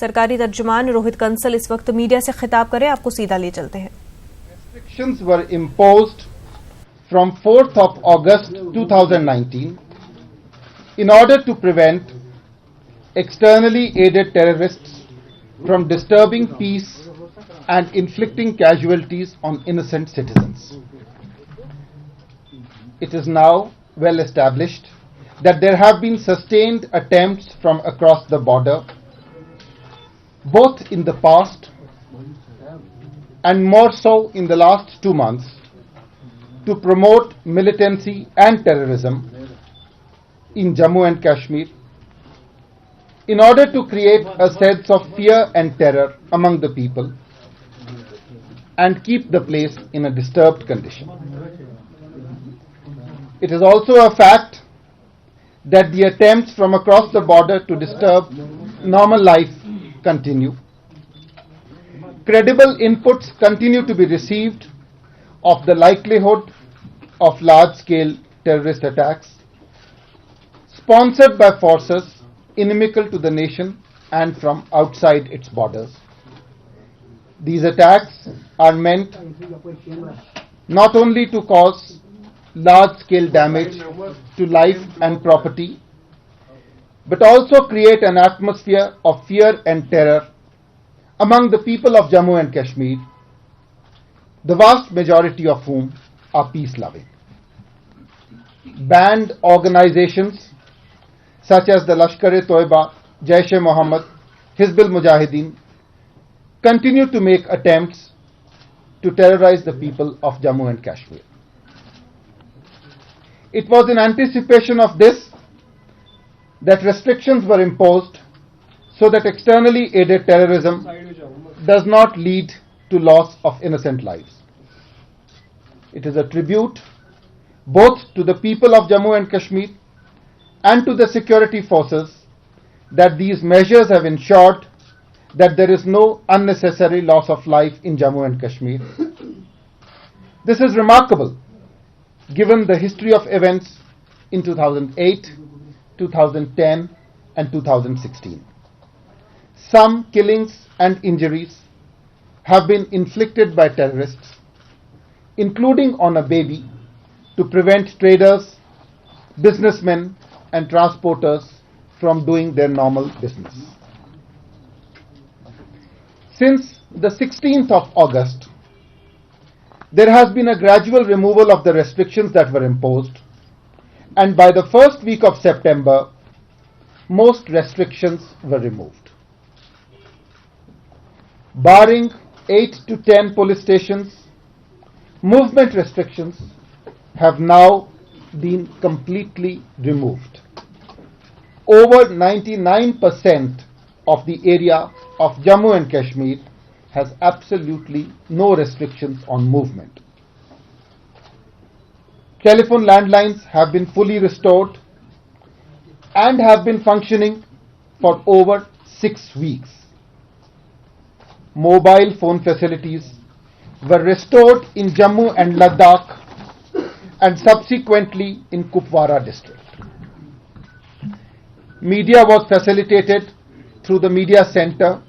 सरकारी तर्जुमान रोहित कंसल इस वक्त मीडिया से खिताब करें, आपको सीधा ले चलते हैं। Restrictions were imposed from 4th of August 2019 in order to prevent externally aided terrorists from disturbing peace and inflicting casualties on innocent citizens. It is now well established that there have been sustained attempts from across the border, both in the past and more so in the last 2 months, to promote militancy and terrorism in Jammu and Kashmir in order to create a sense of fear and terror among the people and keep the place in a disturbed condition. It is also a fact that the attempts from across the border to disturb normal life continue. Credible inputs continue to be received of the likelihood of large-scale terrorist attacks sponsored by forces inimical to the nation and from outside its borders. These attacks are meant not only to cause large-scale damage to life and property, but also create an atmosphere of fear and terror among the people of Jammu and Kashmir, the vast majority of whom are peace-loving. Banned organizations such as the Lashkar-e-Toiba, Jaish-e-Mohammed, Hizb ul-Mujahideen continue to make attempts to terrorize the people of Jammu and Kashmir. It was in anticipation of this that restrictions were imposed so that externally aided terrorism does not lead to loss of innocent lives. It is a tribute both to the people of Jammu and Kashmir and to the security forces that these measures have ensured that there is no unnecessary loss of life in Jammu and Kashmir. This is remarkable given the history of events in 2008, 2010 and 2016. Some killings and injuries have been inflicted by terrorists, including on a baby, to prevent traders, businessmen and transporters from doing their normal business. Since the 16th of August, there has been a gradual removal of the restrictions that were imposed, and by the first week of September, most restrictions were removed. Barring 8 to 10 police stations, movement restrictions have now been completely removed. Over 99% of the area of Jammu and Kashmir has absolutely no restrictions on movement. Telephone landlines have been fully restored and have been functioning for over 6 weeks. Mobile phone facilities were restored in Jammu and Ladakh and subsequently in Kupwara district. Media was facilitated through the media center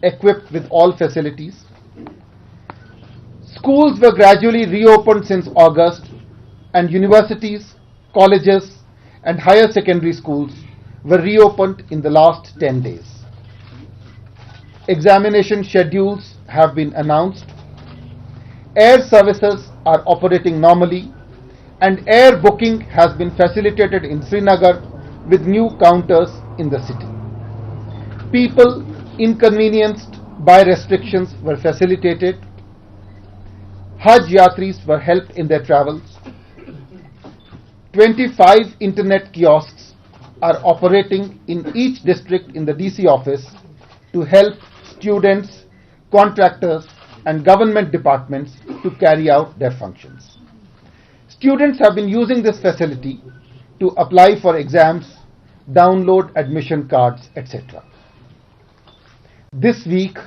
equipped with all facilities. Schools were gradually reopened since August, and universities, colleges and higher secondary schools were reopened in the last 10 days. Examination schedules have been announced. Air services are operating normally and air booking has been facilitated in Srinagar with new counters in the city. People inconvenienced by restrictions were facilitated. Hajj Yatris were helped in their travels. 25 internet kiosks are operating in each district in the DC office to help students, contractors and government departments to carry out their functions. Students have been using this facility to apply for exams, download admission cards, etc. This week,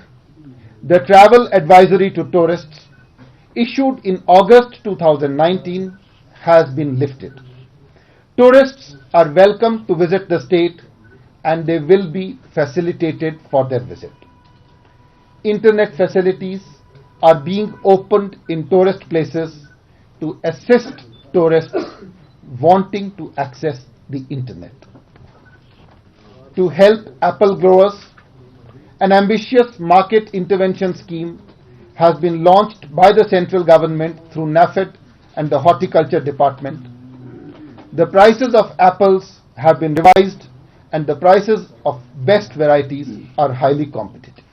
the travel advisory to tourists issued in August 2019 has been lifted. Tourists are welcome to visit the state and they will be facilitated for their visit. Internet facilities are being opened in tourist places to assist tourists wanting to access the internet. To help apple growers, an ambitious market intervention scheme has been launched by the central government through NAFED and the Horticulture Department. The prices of apples have been revised and the prices of best varieties are highly competitive.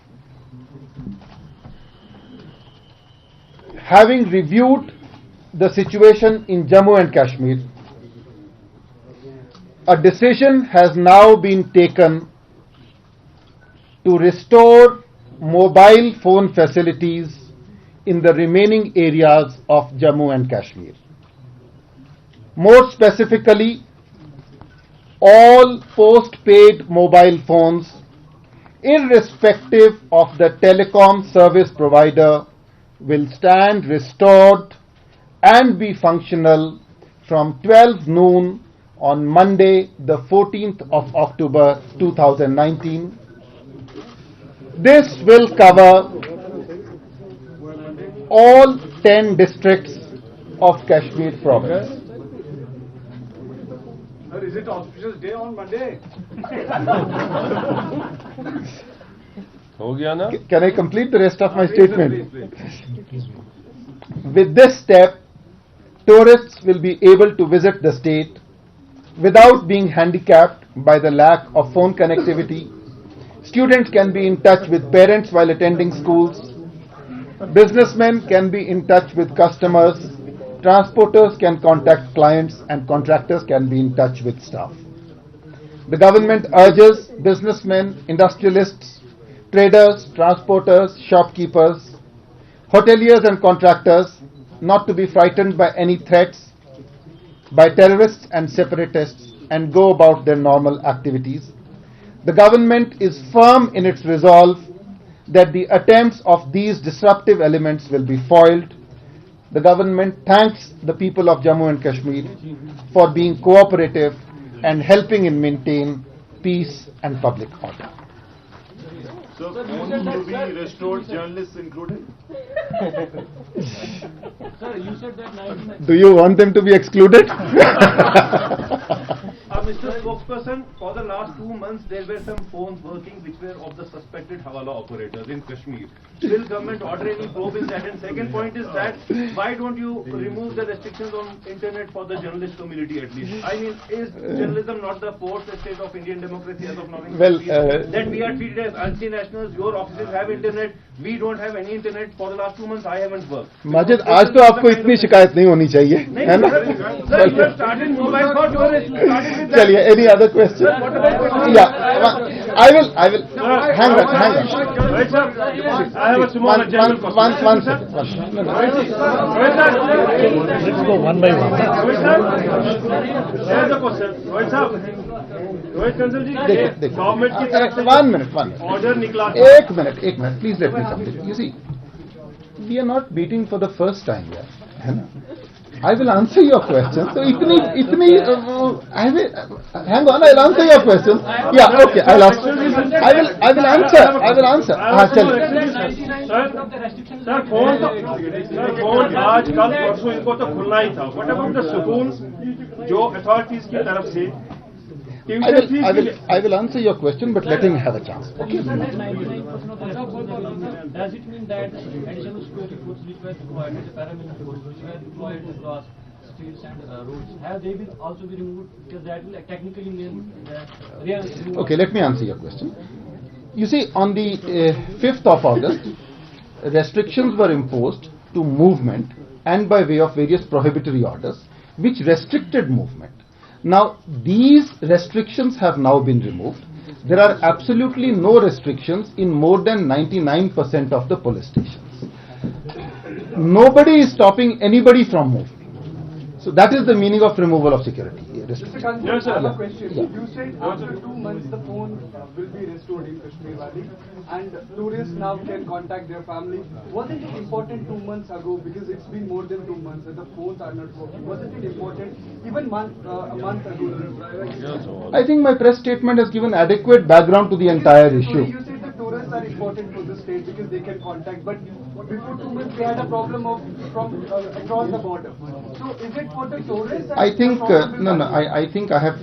Having reviewed the situation in Jammu and Kashmir, a decision has now been taken to restore mobile phone facilities in the remaining areas of Jammu and Kashmir. More specifically, all post-paid mobile phones, irrespective of the telecom service provider, will stand restored and be functional from 12 noon on Monday, the 14th of October 2019. This will cover all 10 districts of Kashmir province. Sir, is it auspicious day on Monday? Can I complete the rest of my statement? Please. With this step, tourists will be able to visit the state without being handicapped by the lack of phone connectivity. Students can be in touch with parents while attending schools. Businessmen can be in touch with customers. Transporters can contact clients and contractors can be in touch with staff. The government urges businessmen, industrialists, traders, transporters, shopkeepers, hoteliers and contractors not to be frightened by any threats by terrorists and separatists and go about their normal activities. The government is firm in its resolve that the attempts of these disruptive elements will be foiled. The government thanks the people of Jammu and Kashmir for being cooperative and helping in maintain peace and public order. So, phones to be restored, journalists included? Sir, you said that Do you want them to be excluded? Mr. Spokesperson, for the last 2 months there were some phones working which were of the suspected Hawala operators in Kashmir. Will government order any probe in that? And second point is that why don't you remove the restrictions on internet for the journalist community at least? I mean, is journalism not the fourth estate of Indian democracy as of now? Well, that we are treated as anti-nationals, your offices have internet, we don't have any internet. For the last 2 months I haven't worked. Majid, आज तो आपको इतनी शिकायत नहीं होनी चाहिए, है ना? Sir, you have started mobile for tourists. You started with that. Chaliye, any other question? Yeah, I will. Hang on. Right, sir. I have a small general question. One second. No. Let's go one by one. Rohit sir, here's the question. Rohit Kansal ji, government की तरफ से 1 minute. order निकला था. एक minute. Please let me complete. You see, we are not meeting for the first time here, है ना? I will answer your question. So, I will hang on. I'll answer your question. Yeah, okay. I will answer. Sir, phone आज कल परसों इनको तो खुलना ही था. What about the schools जो authorities की तरफ से I will answer your question, but let him have a chance. Okay. Does it mean that additional security forces which were required, the paramilitary forces which were deployed across streets and roads, have they been also be removed? Because that will technically mean that Okay, let me answer your question. You see, on the 5th of August, restrictions were imposed to movement and by way of various prohibitory orders, which restricted movement. Now, these restrictions have now been removed. There are absolutely no restrictions in more than 99% of the police stations. Nobody is stopping anybody from moving. So that is the meaning of removal of security. Yes, sir. I have a question. Yeah. You said after 2 months the phone will be restored in Kashmir Valley and tourists now can contact their family. Wasn't it important 2 months ago, because it's been more than 2 months and the phones are not working? Wasn't it important even a month ago? I think my press statement has given adequate background to the entire issue. You said the tourists are important for the state because they can contact, but before 2 months they had a problem from across the border. So is it for the tourists? I think, I think I have,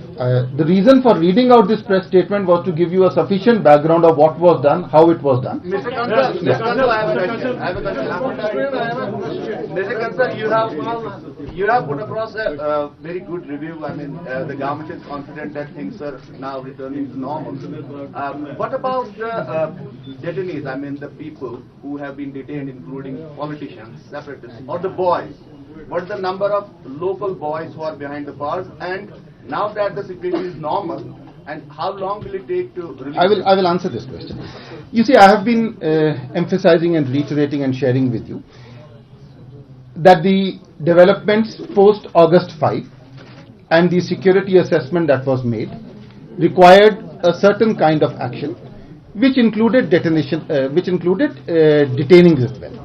the reason for reading out this press statement was to give you a sufficient background of what was done, how it was done. Mr. Kansal, I have a question. Mr. Kansal, you have put across a very good review. I mean, the government is confident that things are now returning to normal. What about the detainees? I mean, the people who have been detained, including politicians, separatists, or the boys? What's the number of local boys who are behind the bars? And now that the situation is normal, and how long will it take to release? I will answer this question. You see, I have been emphasizing and reiterating and sharing with you that the developments post August 5 and the security assessment that was made required a certain kind of action, which included detention, detaining as well.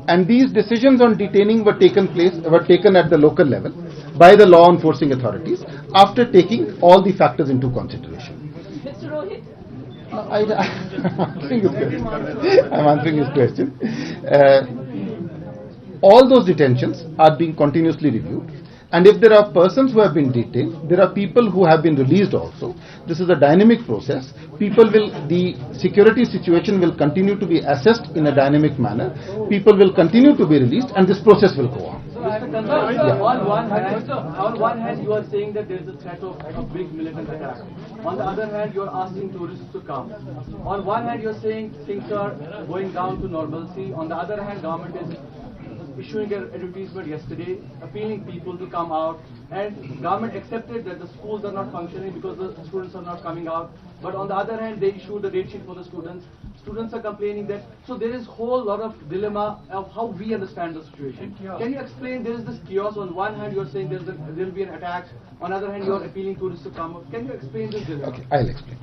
And these decisions on detaining were taken at the local level by the law enforcing authorities after taking all the factors into consideration. Mr. Rohit. I'm answering his question. All those detentions are being continuously reviewed. And if there are persons who have been detained, there are people who have been released also. This is a dynamic process. The security situation will continue to be assessed in a dynamic manner. People will continue to be released and this process will go on. On one hand, you are saying that there is a threat of a big militant attack. On the other hand, you are asking tourists to come. On one hand, you are saying things are going down to normalcy. On the other hand, government is issuing an advertisement yesterday appealing people to come out, and government accepted that the schools are not functioning because the students are not coming out. But on the other hand, they issued the date sheet for the students. Students are complaining that, so there is whole lot of dilemma of how we understand the situation. Can you explain? There is this chaos. On one hand, you are saying there will be an attack. On the other hand, you are appealing tourists to come out. Can you explain this dilemma? Okay, I'll explain.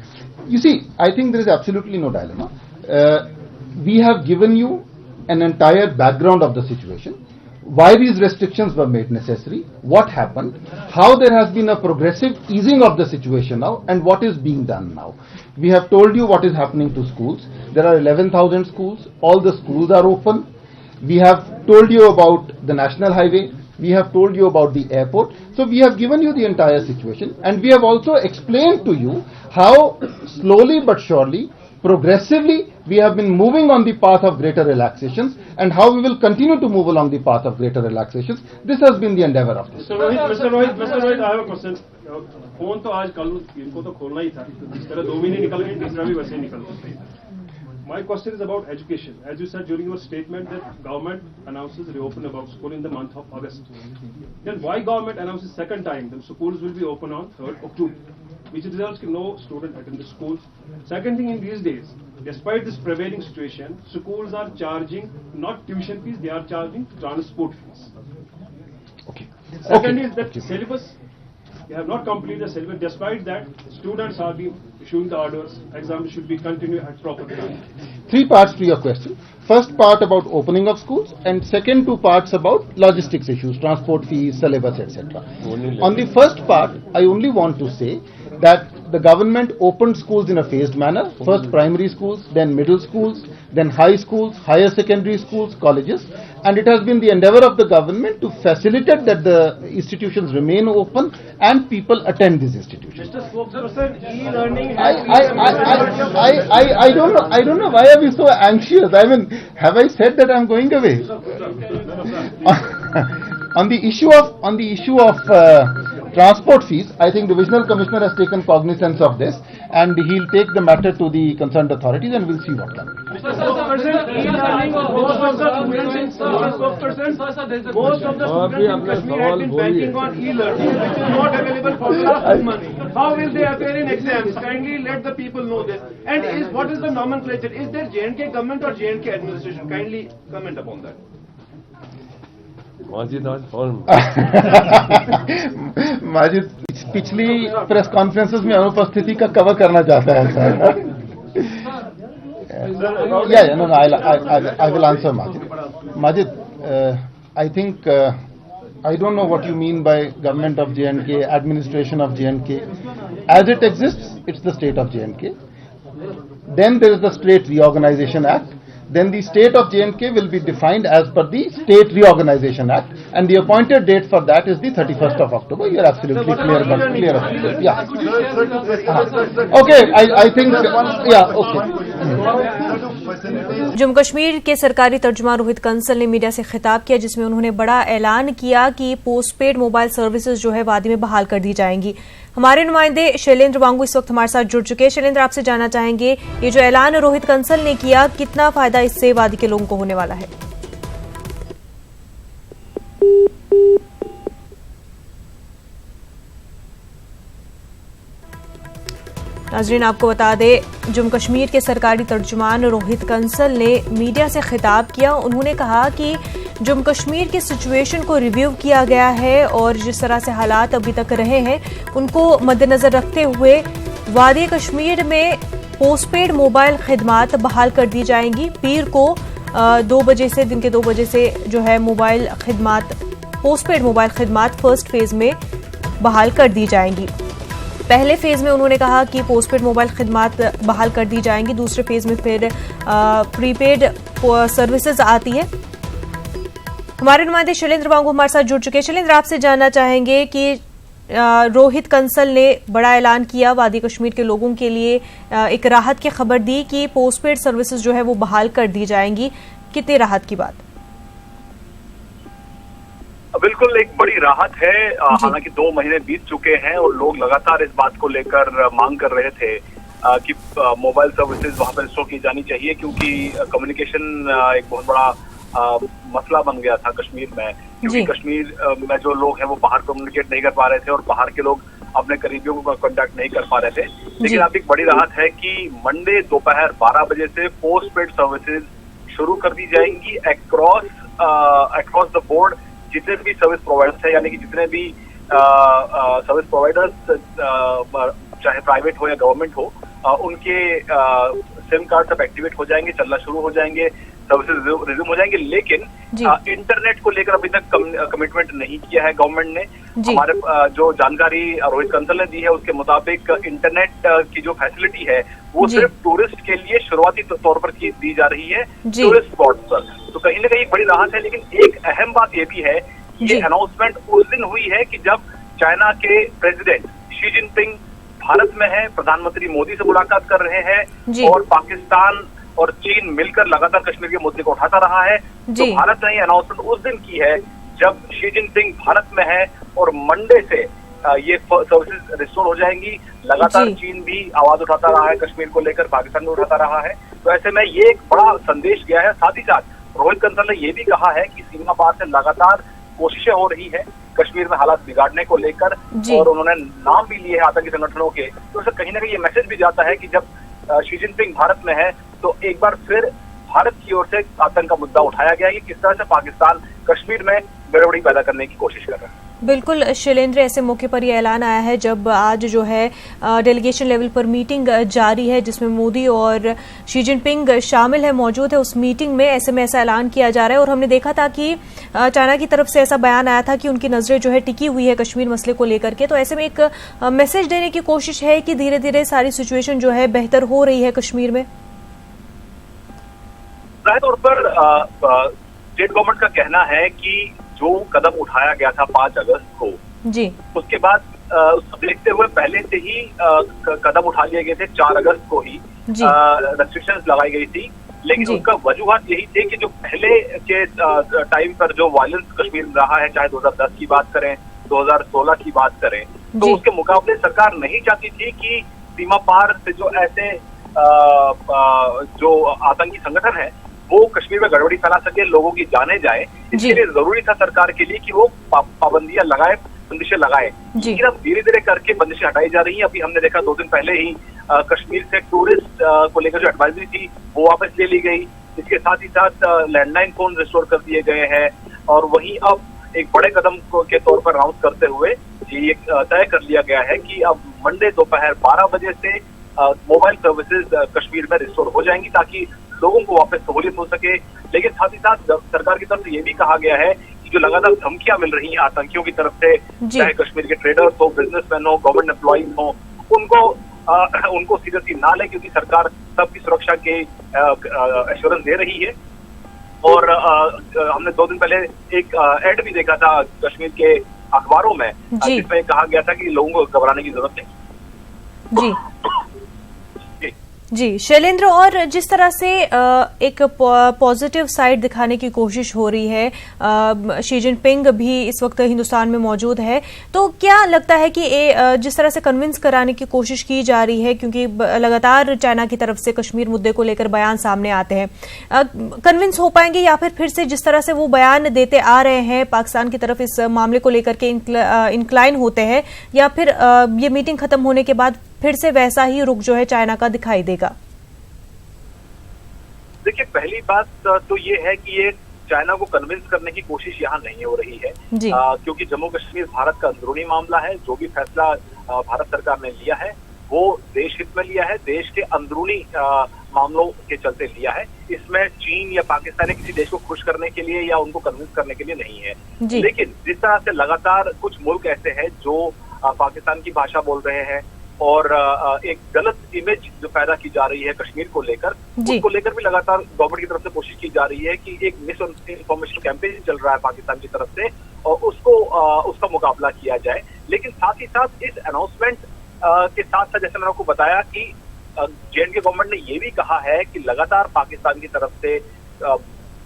You see, I think there is absolutely no dilemma. We have given you an entire background of the situation, why these restrictions were made necessary, what happened, how there has been a progressive easing of the situation now, and what is being done now. We have told you what is happening to schools. There are 11,000 schools. All the schools are open. We have told you about the national highway. We have told you about the airport. So we have given you the entire situation, and we have also explained to you how slowly but surely, progressively, we have been moving on the path of greater relaxations, and how we will continue to move along the path of greater relaxations. This has been the endeavor of this. Mr. Rohit, I have a question. Phone तो आज कल इनको तो खोलना ही था. इस तरह 2 महीने निकल गए, तीसरा भी वैसे ही निकल गया. My question is about education. As you said during your statement that government announces reopen about school in the month of August. Then why government announces second time that schools will be open on 3rd October, which results in no student attend the schools. Second thing, in these days, despite this prevailing situation, schools are charging not tuition fees, they are charging transport fees. Okay. Second is that syllabus, they have not completed the syllabus. Despite that, students are being issuing the orders, exams should be continued at proper time. 3 parts to your question. First part about opening of schools, and second 2 parts about logistics issues, transport fees, syllabus, etc. On the first part, I only want to say that the government opened schools in a phased manner. First primary schools, then middle schools, then high schools, higher secondary schools, colleges, and it has been the endeavor of the government to facilitate that the institutions remain open and people attend these institutions. Mr. Spokesperson, e-learning I don't know why are we so anxious? I mean, have I said that I'm going away? On the issue of transport fees, I think Divisional Commissioner has taken cognizance of this, and he'll take the matter to the concerned authorities, and we'll see what can be. Mr. Spokesperson, e-learning, most of the students in Kashmir have been banking on e-learning, which is not available for the last 2 months. How will they appear in exams? Kindly let the people know this. And what is the nomenclature? Is there J&K government or J&K administration? Kindly comment upon that. Majid आज form Majid पिछली press conferences में अनुपस्थिति का cover करना चाहता है sir. Yeah, no, I will answer Majid. Majid, I think I don't know what you mean by government of J&K, administration of J&K. As it exists, it's the state of J&K. Then there is the State Reorganization Act. Then the state of J&K will be defined as per the State Reorganization Act, and the appointed date for that is the 31st of October. You are absolutely clear about it. Yeah. Okay, I think, yeah, okay. Jammu Kashmir के सरकारी तर्जुमान रोहित कंसल ने media से खिताब किया, जिसमें उन्होंने बड़ा ऐलान किया कि पोस्टपेड मोबाइल सर्विसेज जो है वादी में बहाल कर दी जाएंगी. हमारे नुमाइंदे शैलेंद्र वांगू इस वक्त हमारे साथ जुड़ चुके हैं. शैलेंद्र, आपसे जानना चाहेंगे ये जो ऐलान रोहित कंसल ने किया, कितना फायदा इससे वादी के लोगों को होने वाला है? नाजरीन, आपको बता दें, जम्मू कश्मीर के सरकारी तर्जुमान रोहित कंसल ने मीडिया से खिताब किया. उन्होंने कहा कि जम्मू कश्मीर की सिचुएशन को रिव्यू किया गया है और जिस तरह से हालात अभी तक रहे हैं उनको मद्देनजर रखते हुए वादी कश्मीर में पोस्टपेड मोबाइल खिदमात बहाल कर दी जाएंगी. पीर को 2 बजे से, दिन के 2 बजे से जो है मोबाइल खिदमात, पोस्टपेड मोबाइल खिदमात फर्स्ट फेज में बहाल कर दी जाएंगी. पहले फेज में उन्होंने कहा कि पोस्टपेड मोबाइल खिदमात बहाल कर दी जाएंगी. दूसरे फेज में फिर प्रीपेड सर्विसेज आती है. हमारे नुमाइंदे शैलेंद्र वांगू हमारे साथ जुड़ चुके हैं. शैलेंद्र, आपसे जानना चाहेंगे कि रोहित कंसल ने बड़ा ऐलान किया, वादी कश्मीर के लोगों के लिए एक राहत की खबर दी कि पोस्टपेड सर्विसेज जो है वो बहाल कर दी जाएंगी. कितनी राहत की बात? बिल्कुल एक बड़ी राहत है. हालांकि 2 महीने बीत चुके हैं और लोग लगातार इस बात को लेकर मांग कर रहे थे कि मोबाइल सर्विसेज वहां पर इंस्टॉल की जानी चाहिए, क्योंकि कम्युनिकेशन एक बहुत बड़ा मसला बन गया था कश्मीर में. क्योंकि कश्मीर में जो लोग हैं वो बाहर कम्युनिकेट नहीं कर पा रहे थे और बाहर के लोग अपने करीबियों को कॉन्टेक्ट नहीं कर पा रहे थे. लेकिन अब एक बड़ी राहत है कि मंडे दोपहर 12 बजे से पोस्टपेड सर्विसेज शुरू कर दी जाएंगी अक्रॉस द बोर्ड. जितने भी सर्विस प्रोवाइडर्स हैं, यानी कि जितने भी सर्विस प्रोवाइडर्स चाहे प्राइवेट हो या गवर्नमेंट हो, उनके सिम कार्ड सब एक्टिवेट हो जाएंगे, चलना शुरू हो जाएंगे, सर्विसेज रिज्यूम हो जाएंगे. लेकिन इंटरनेट को लेकर अभी तक कमिटमेंट नहीं किया है गवर्नमेंट ने. हमारे जो जानकारी रोहित कंसल ने दी है उसके मुताबिक इंटरनेट की जो फैसिलिटी है वो सिर्फ टूरिस्ट के लिए शुरुआती तौर पर दी जा रही है, टूरिस्ट स्पॉट पर. तो कहीं ना कहीं बड़ी राहत है. लेकिन एक अहम बात ये भी है, ये अनाउंसमेंट उस दिन हुई है कि जब चाइना के प्रेसिडेंट शी जिनपिंग भारत में है, प्रधानमंत्री मोदी से मुलाकात कर रहे हैं और पाकिस्तान और चीन मिलकर लगातार कश्मीर के मुद्दे को उठाता रहा है. तो भारत ने ये अनाउंसमेंट उस दिन की है जब शी जिनपिंग भारत में है और मंडे से ये सर्विसेज रिस्टोर हो जाएंगी. लगातार चीन भी आवाज उठाता रहा है कश्मीर को लेकर, पाकिस्तान भी उठाता रहा है. तो ऐसे में ये एक बड़ा संदेश गया है. साथ ही साथ रोहित कंसल ने ये भी कहा है कि सीमा पार से लगातार कोशिशें हो रही है कश्मीर में हालात बिगाड़ने को लेकर, और उन्होंने नाम भी लिए हैं आतंकी संगठनों के. तो उससे कहीं ना कहीं ये मैसेज भी जाता है कि जब शी जिनपिंग भारत में है तो एक बार फिर भारत की ओर से आतंक का मुद्दा उठाया गया है कि किस तरह से पाकिस्तान कश्मीर में गड़बड़ी पैदा करने की कोशिश कर रहा है. बिल्कुल शैलेंद्र, ऐसे मौके पर यह ऐलान आया है जब आज जो है डेलीगेशन लेवल पर मीटिंग जारी है जिसमें मोदी और शी जिनपिंग शामिल है, मौजूद है. उस मीटिंग में ऐसा ऐलान किया जा रहा है. और हमने देखा था कि चाइना की तरफ से ऐसा बयान आया था कि उनकी नजरें जो है टिकी हुई है कश्मीर मसले को लेकर के. तो ऐसे में एक मैसेज देने की कोशिश है कि धीरे धीरे सारी सिचुएशन जो है बेहतर हो रही है कश्मीर में. जाहिर तौर पर स्टेट गवर्नमेंट का कहना है कि जो कदम उठाया गया था 5 अगस्त को, उसके बाद उसको देखते हुए पहले से ही कदम उठा लिए गए थे. 4 अगस्त को ही रेस्ट्रिक्शंस लगाई गई थी. लेकिन उसका वजूहत यही थे कि जो पहले के टाइम पर जो वायलेंस कश्मीर में रहा है, चाहे 2010 की बात करें, 2016 की बात करें, तो उसके मुकाबले सरकार नहीं चाहती थी कि सीमा पार से जो ऐसे जो आतंकी संगठन है वो कश्मीर में गड़बड़ी फैला सके, लोगों की जाने जाए. इसके लिए जरूरी था सरकार के लिए कि वो पाबंदियां लगाए, बंदिशें लगाए. लेकिन अब धीरे धीरे करके बंदिशें हटाई जा रही हैं. अभी हमने देखा 2 दिन पहले ही कश्मीर से टूरिस्ट को लेकर जो एडवाइजरी थी वो वापस ले ली गई. इसके साथ ही साथ लैंडलाइन फोन रिस्टोर कर दिए गए हैं. और वहीं अब एक बड़े कदम के तौर पर अनाउंस करते हुए ये तय कर लिया गया है कि अब मंडे दोपहर 12 बजे से मोबाइल सर्विसेज कश्मीर में रिस्टोर हो जाएंगी ताकि लोगों को वापस सहूलियत हो सके। लेकिन साथ ही साथ सरकार की तरफ से ये भी कहा गया है कि जो लगातार धमकियां मिल रही हैं आतंकियों की तरफ से, चाहे कश्मीर के ट्रेडर्स हो, बिजनेसमैन हो, गवर्नमेंट एम्प्लॉइज हो, उनको सीरियसली ना ले, क्योंकि सरकार सबकी सुरक्षा के एश्योरेंस दे रही है। और हमने 2 दिन पहले एक एड भी देखा था कश्मीर के अखबारों में जिसमें कहा गया था कि लोगों को घबराने की जरूरत नहीं। जी शैलेंद्र, और जिस तरह से एक पॉजिटिव साइड दिखाने की कोशिश हो रही है, शी जिनपिंग भी इस वक्त हिंदुस्तान में मौजूद है, तो क्या लगता है कि जिस तरह से कन्विंस कराने की कोशिश की जा रही है, क्योंकि लगातार चाइना की तरफ से कश्मीर मुद्दे को लेकर बयान सामने आते हैं, कन्विंस हो पाएंगे या फिर से जिस तरह से वो बयान देते आ रहे हैं पाकिस्तान की तरफ इस मामले को लेकर के इंक्लाइन होते हैं, या फिर ये मीटिंग खत्म होने के बाद फिर से वैसा ही रुख जो है चाइना का दिखाई देगा? देखिए, पहली बात तो ये है कि ये चाइना को कन्विंस करने की कोशिश यहाँ नहीं हो रही है, क्योंकि जम्मू कश्मीर भारत का अंदरूनी मामला है। जो भी फैसला भारत सरकार ने लिया है वो देश हित में लिया है, देश के अंदरूनी मामलों के चलते लिया है। इसमें चीन या पाकिस्तान या किसी देश को खुश करने के लिए या उनको कन्विंस करने के लिए नहीं है। लेकिन जिस तरह से लगातार कुछ मुल्क ऐसे हैं जो पाकिस्तान की भाषा बोल रहे हैं और एक गलत इमेज जो पैदा की जा रही है कश्मीर को लेकर, उसको लेकर भी लगातार गवर्नमेंट की तरफ से कोशिश की जा रही है कि एक मिस इन्फॉर्मेशन कैंपेन चल रहा है पाकिस्तान की तरफ से और उसका मुकाबला किया जाए। लेकिन साथ ही साथ इस अनाउंसमेंट के साथ साथ जैसे मैंने आपको बताया कि जे.एंड.के गवर्नमेंट ने ये भी कहा है कि लगातार पाकिस्तान की तरफ से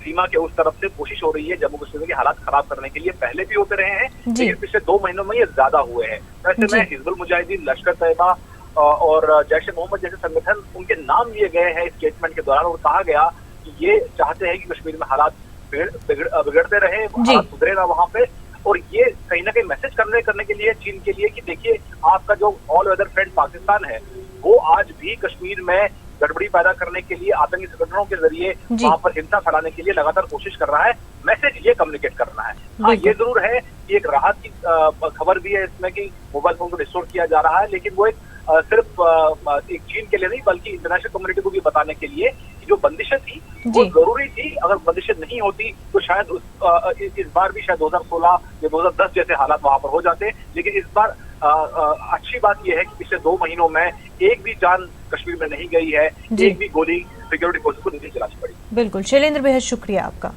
सीमा के उस तरफ से कोशिश हो रही है जम्मू कश्मीर के हालात खराब करने के लिए। पहले भी होते रहे हैं, लेकिन पिछले 2 महीनों में ये ज्यादा हुए हैं। वैसे में हिजबुल मुजाहिदीन, लश्कर तैयबा और जैश ए मोहम्मद जैसे संगठन, उनके नाम लिए गए हैं स्टेटमेंट के दौरान और कहा गया कि ये चाहते हैं कि कश्मीर में हालात बिगड़ते रहे, हालात सुधरे ना वहां पे। और ये कहीं ना कहीं मैसेज करने के लिए चीन के लिए कि देखिए, आपका जो ऑल वेदर फ्रेंड पाकिस्तान है वो आज भी कश्मीर में गड़बड़ी पैदा करने के लिए, आतंकी संगठनों के जरिए वहां पर हिंसा फैलाने के लिए लगातार कोशिश कर रहा है। मैसेज ये कम्युनिकेट करना है। हाँ, ये जरूर है कि एक राहत की खबर भी है इसमें कि मोबाइल फोन को रिस्टोर किया जा रहा है, लेकिन वो एक सिर्फ एक चीन के लिए नहीं बल्कि इंटरनेशनल कम्युनिटी को भी बताने के लिए कि जो बंदिशें थी वो जरूरी थी। अगर बंदिशें नहीं होती तो शायद इस बार भी शायद 2016 या 2010 जैसे हालात वहां पर हो जाते। लेकिन इस बार अच्छी बात यह है कि पिछले 2 महीनों में एक भी जान कश्मीर में नहीं गई है, एक भी गोली सिक्योरिटी फोर्सेस को नहीं चलानी पड़ी। बिल्कुल शैलेंद्र, बेहद शुक्रिया आपका।